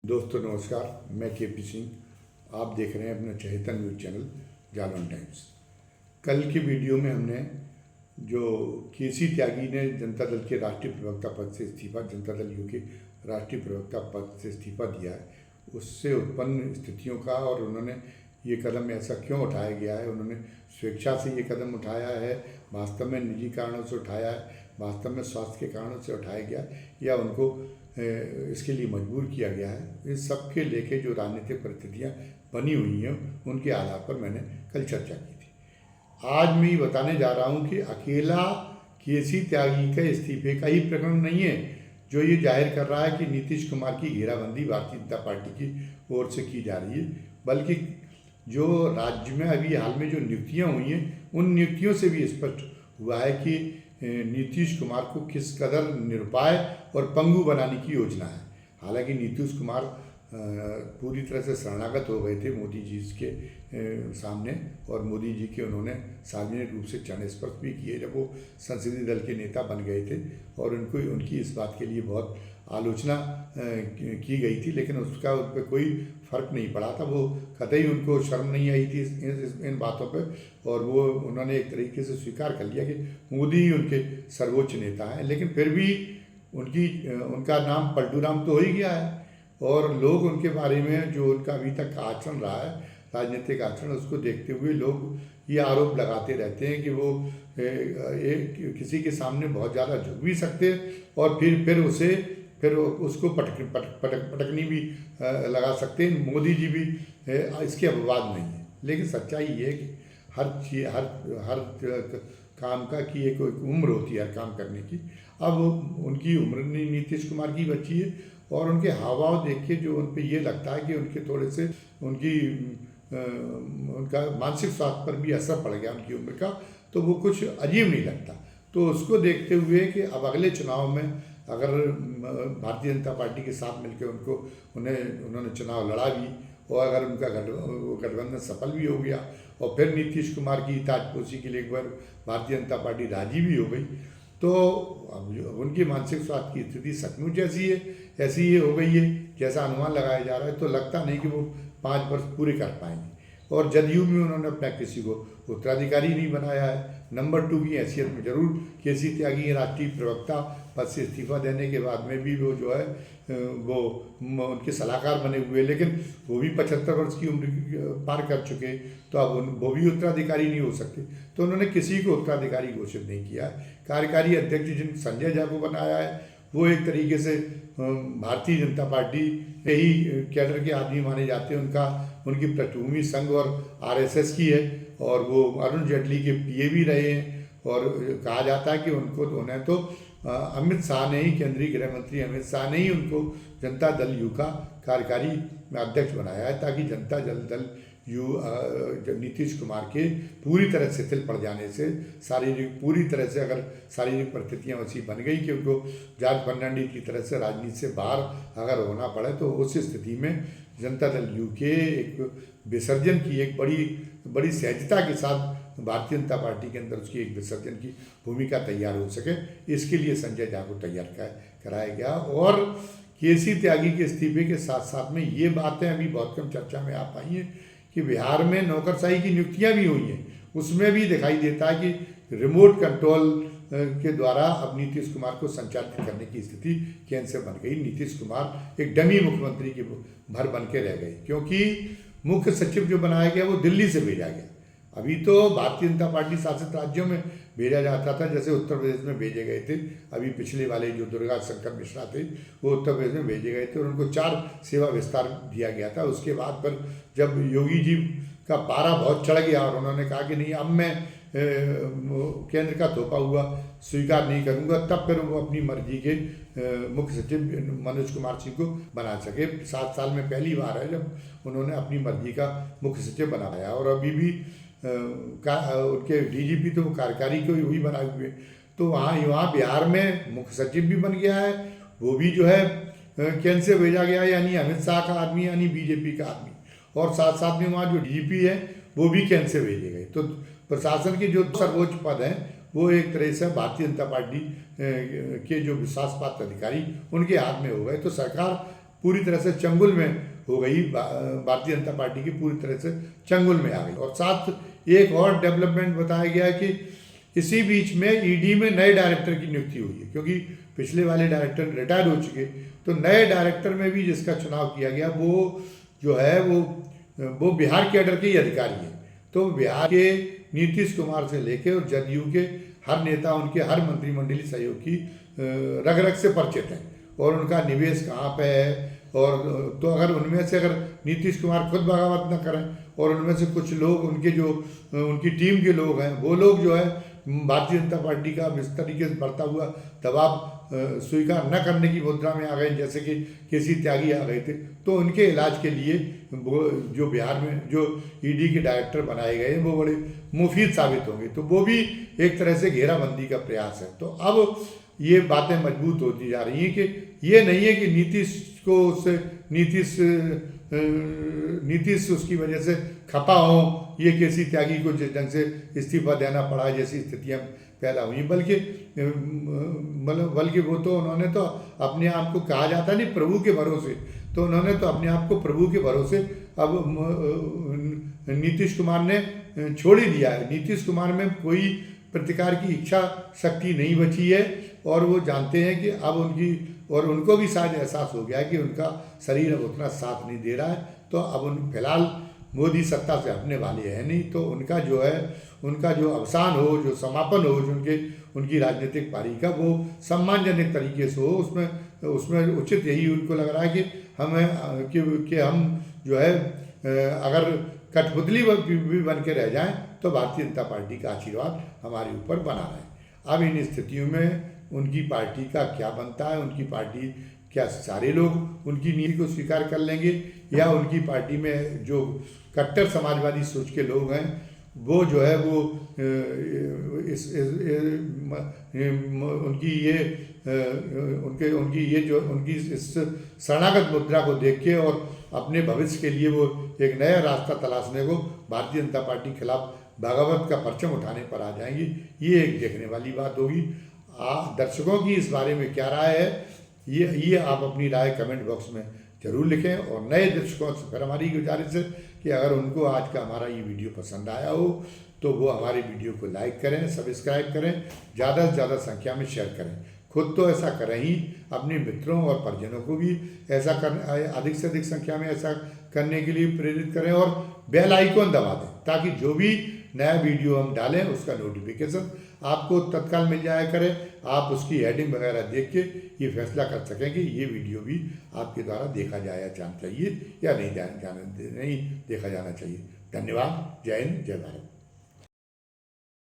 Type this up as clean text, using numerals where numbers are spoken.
दोस्तों नमस्कार, मैं के.पी. सिंह। आप देख रहे हैं अपना चहेता न्यूज़ चैनल जागरण टाइम्स। कल की वीडियो में हमने जो के.सी. त्यागी ने जनता दल के राष्ट्रीय प्रवक्ता पद से इस्तीफा, जनता दल यू के राष्ट्रीय प्रवक्ता पद से इस्तीफा दिया है, उससे उत्पन्न स्थितियों का और उन्होंने ये कदम ऐसा क्यों उठाया गया है, उन्होंने स्वेच्छा से ये कदम उठाया है, वास्तव में निजी कारणों से उठाया है, वास्तव में स्वास्थ्य के कारणों से उठाया गया या उनको इसके लिए मजबूर किया गया है, इस सब के लेके जो राजनीतिक परिस्थितियाँ बनी हुई हैं उनके आधार पर मैंने कल चर्चा की थी। आज मैं ये बताने जा रहा हूँ कि अकेला के.सी. त्यागी के इस्तीफे का ही प्रकरण नहीं है जो ये जाहिर कर रहा है कि नीतीश कुमार की घेराबंदी भारतीय जनता पार्टी की ओर से की जा रही है, बल्कि जो राज्य में अभी हाल में जो नियुक्तियाँ हुई हैं उन नियुक्तियों से भी स्पष्ट हुआ है कि नीतीश कुमार को किस कदर निरुपाय और पंगु बनाने की योजना है। हालांकि नीतीश कुमार पूरी तरह से शरणागत हो गए थे मोदी जी के सामने, और मोदी जी के उन्होंने सार्वजनिक रूप से चरण स्पर्श भी किए जब वो संसदीय दल के नेता बन गए थे, और उनकी इस बात के लिए बहुत आलोचना की गई थी, लेकिन उसका उन पर कोई फ़र्क नहीं पड़ा था। वो कतई उनको शर्म नहीं आई थी इन बातों पे, और वो उन्होंने एक तरीके से स्वीकार कर लिया कि मोदी ही उनके सर्वोच्च नेता हैं। लेकिन फिर भी उनका नाम पलटू राम तो हो ही गया है, और लोग उनके बारे में जो उनका अभी तक का आचरण रहा है, राजनीतिक आचरण, उसको देखते हुए लोग ये आरोप लगाते रहते हैं कि वो किसी के सामने बहुत ज़्यादा झुक भी सकते हैं और फिर उसको पटकनी भी लगा सकते हैं। मोदी जी भी इसके अपवाद नहीं है, लेकिन सच्चाई ये है कि हर काम का की एक उम्र होती है हर काम करने की। अब उनकी उम्र नीतीश कुमार की बची है, और उनके हाव भाव देख के जो उन पर ये लगता है कि उनके थोड़े से उनका मानसिक स्वास्थ्य पर भी असर पड़ गया उनकी उम्र का, तो वो कुछ अजीब नहीं लगता। तो उसको देखते हुए कि अब अगले चुनाव में अगर भारतीय जनता पार्टी के साथ मिलकर उन्होंने चुनाव लड़ा भी, और अगर उनका गठबंधन सफल भी हो गया और फिर नीतीश कुमार की ताजपोशी के लिए एक बार भारतीय जनता पार्टी राजी भी हो गई, तो अब उनकी मानसिक स्वास्थ्य की स्थिति सचमुच ऐसी ही हो गई है जैसा अनुमान लगाया जा रहा है। तो लगता नहीं कि वो 5 वर्ष पूरे कर पाएंगे, और जदयू में उन्होंने अपना किसी को उत्तराधिकारी नहीं बनाया है। नंबर 2 की हैसियत में जरूर के.सी. त्यागी राष्ट्रीय प्रवक्ता पद से इस्तीफा देने के बाद में भी वो जो है वो उनके सलाहकार बने हुए, लेकिन वो भी 75 वर्ष की उम्र पार कर चुके, तो अब वो भी उत्तराधिकारी नहीं हो सकते, तो उन्होंने किसी को उत्तराधिकारी घोषित नहीं किया है। कार्यकारी अध्यक्ष जिन संजय झा को बनाया है, वो एक तरीके से भारतीय जनता पार्टी के ही कैडर के आदमी माने जाते हैं। उनकी पृष्ठभूमि संघ और आरएसएस की है, और वो अरुण जेटली के पीए भी रहे हैं, और कहा जाता है कि उन्हें तो अमित शाह ने ही, केंद्रीय गृह मंत्री अमित शाह ने ही उनको जनता दल यू का कार्यकारी अध्यक्ष बनाया है, ताकि जनता दल यू नीतीश कुमार के पूरी तरह से शिथिल पड़ जाने से पूरी तरह से अगर शारीरिक परिस्थितियाँ वैसी बन गई कि उनको जॉर्ज फर्नांडिस की तरह से राजनीति से बाहर अगर होना पड़े, तो उस स्थिति में जनता दल यू के एक विसर्जन की एक बड़ी सहजता के साथ भारतीय जनता पार्टी के अंदर उसकी एक विसर्जन की भूमिका तैयार हो सके, इसके लिए संजय झा को तैयार कराया गया। और के.सी. त्यागी के इस्तीफे के साथ साथ में ये बातें अभी बहुत कम चर्चा में आ पाई हैं कि बिहार में नौकरशाही की नियुक्तियां भी हुई हैं, उसमें भी दिखाई देता है कि रिमोट कंट्रोल के द्वारा अब नीतीश कुमार को संचालित करने की स्थिति केंद्र से बन गई। नीतीश कुमार एक डमी मुख्यमंत्री के भर बन के रह गए, क्योंकि मुख्य सचिव जो बनाया गया वो दिल्ली से भेजा गया। अभी तो भारतीय जनता पार्टी शासित राज्यों में भेजा जाता था, जैसे उत्तर प्रदेश में भेजे गए थे। अभी पिछले वाले जो दुर्गा शंकर मिश्रा थे वो उत्तर प्रदेश में भेजे गए थे, और उनको 4 सेवा विस्तार दिया गया था। उसके बाद पर जब योगी जी का पारा बहुत चढ़ गया और उन्होंने कहा कि नहीं, अब मैं केंद्र का थोपा हुआ स्वीकार नहीं करूंगा, तब फिर वो अपनी मर्जी के मुख्य सचिव मनोज कुमार सिंह को बना सके। 7 साल में पहली बार है जब उन्होंने अपनी मर्जी का मुख्य सचिव बनाया, और अभी भी उनके डीजीपी तो वो कार्यकारी को ही बनाए हुए। तो वहाँ बिहार में मुख्य सचिव भी बन गया है, वो भी जो है केंद्र से भेजा गया है, यानी अमित शाह का आदमी, यानी बीजेपी का आदमी, और साथ साथ में वहाँ जो डीजीपी है वो भी केंद्र से भेजे गए। तो प्रशासन के जो सर्वोच्च पद हैं वो एक तरह से भारतीय जनता पार्टी के जो विश्वास पात्र अधिकारी उनके हाथ में हो गए। तो सरकार पूरी तरह से चंगुल में हो गई, भारतीय जनता पार्टी की पूरी तरह से चंगुल में आ गई। और साथ एक और डेवलपमेंट बताया गया है कि इसी बीच में ईडी में नए डायरेक्टर की नियुक्ति हुई है, क्योंकि पिछले वाले डायरेक्टर रिटायर हो चुके, तो नए डायरेक्टर में भी जिसका चुनाव किया गया वो जो है वो बिहार कैडर के ही अधिकारी हैं। तो बिहार के नीतीश कुमार से लेकर और जदयू के हर नेता, उनके हर मंत्रिमंडलीय सहयोग की रग रग से परिचित हैं और उनका निवेश कहाँ पे है। और तो अगर उनमें से अगर नीतीश कुमार खुद बगावत न करें और उनमें से कुछ लोग उनके जो उनकी टीम के लोग हैं वो लोग जो है भारतीय जनता पार्टी का इस तरीके से बढ़ता हुआ दबाव स्वीकार न करने की मुद्रा में आ गए, जैसे कि केसी त्यागी आ गए थे, तो उनके इलाज के लिए वो जो बिहार में जो ईडी के डायरेक्टर बनाए गए वो बड़े मुफीद साबित होंगे। तो वो भी एक तरह से घेराबंदी का प्रयास है। तो अब ये बातें मजबूत होती जा रही हैं कि ये नहीं है कि नीतीश उसकी वजह से खपा हो, ये केसी त्यागी को जिस ढंग से इस्तीफा देना पड़ा जैसी स्थितियां पैदा हुई, बल्कि वो तो उन्होंने तो अपने आप को, कहा जाता नहीं प्रभु के भरोसे, तो उन्होंने तो अपने आप को प्रभु के भरोसे अब नीतीश कुमार ने छोड़ ही दिया है। नीतीश कुमार में कोई प्रतिकार की इच्छा शक्ति नहीं बची है और वो जानते हैं कि अब उनको भी शायद एहसास हो गया है कि उनका शरीर अब उतना साथ नहीं दे रहा है। तो अब फिलहाल मोदी सत्ता से हटने वाले हैं नहीं, तो उनका जो अवसान हो, जो समापन हो, जो उनकी राजनीतिक पारी का, वो सम्मानजनक तरीके से हो। उसमें उचित यही उनको लग रहा है कि हम जो है अगर कठपुतली भी बन के रह जाएं तो भारतीय जनता पार्टी का आशीर्वाद हमारे ऊपर बना रहे। अब इन स्थितियों में उनकी पार्टी का क्या बनता है, उनकी पार्टी क्या सारे लोग उनकी नीति को स्वीकार कर लेंगे या उनकी पार्टी में जो कट्टर समाजवादी सोच के लोग हैं वो जो है वो उनकी इस शरणागत मुद्रा को देख के और अपने भविष्य के लिए वो एक नया रास्ता तलाशने को भारतीय जनता पार्टी के खिलाफ बगावत का परचम उठाने पर आ जाएंगी। ये एक देखने वाली बात होगी। दर्शकों की इस बारे में क्या राय है, ये आप अपनी राय कमेंट बॉक्स में जरूर लिखें। और नए दर्शकों से फिर हमारी गुजारिश है कि अगर उनको आज का हमारा ये वीडियो पसंद आया हो तो वो हमारे वीडियो को लाइक करें, सब्सक्राइब करें, ज़्यादा से ज़्यादा संख्या में शेयर करें। खुद तो ऐसा करें ही, अपने मित्रों और परिजनों को भी ऐसा अधिक से अधिक संख्या में ऐसा करने के लिए प्रेरित करें और बेल आइकॉन दबा दें ताकि जो भी नया वीडियो हम डालें उसका नोटिफिकेशन आपको तत्काल मिल जाया करे। आप उसकी हेडिंग वगैरह देख के ये फैसला कर सकें कि ये वीडियो भी आपके द्वारा देखा जाना चाहिए या नहीं देखा जाना चाहिए। धन्यवाद। जय हिंद, जय भारत।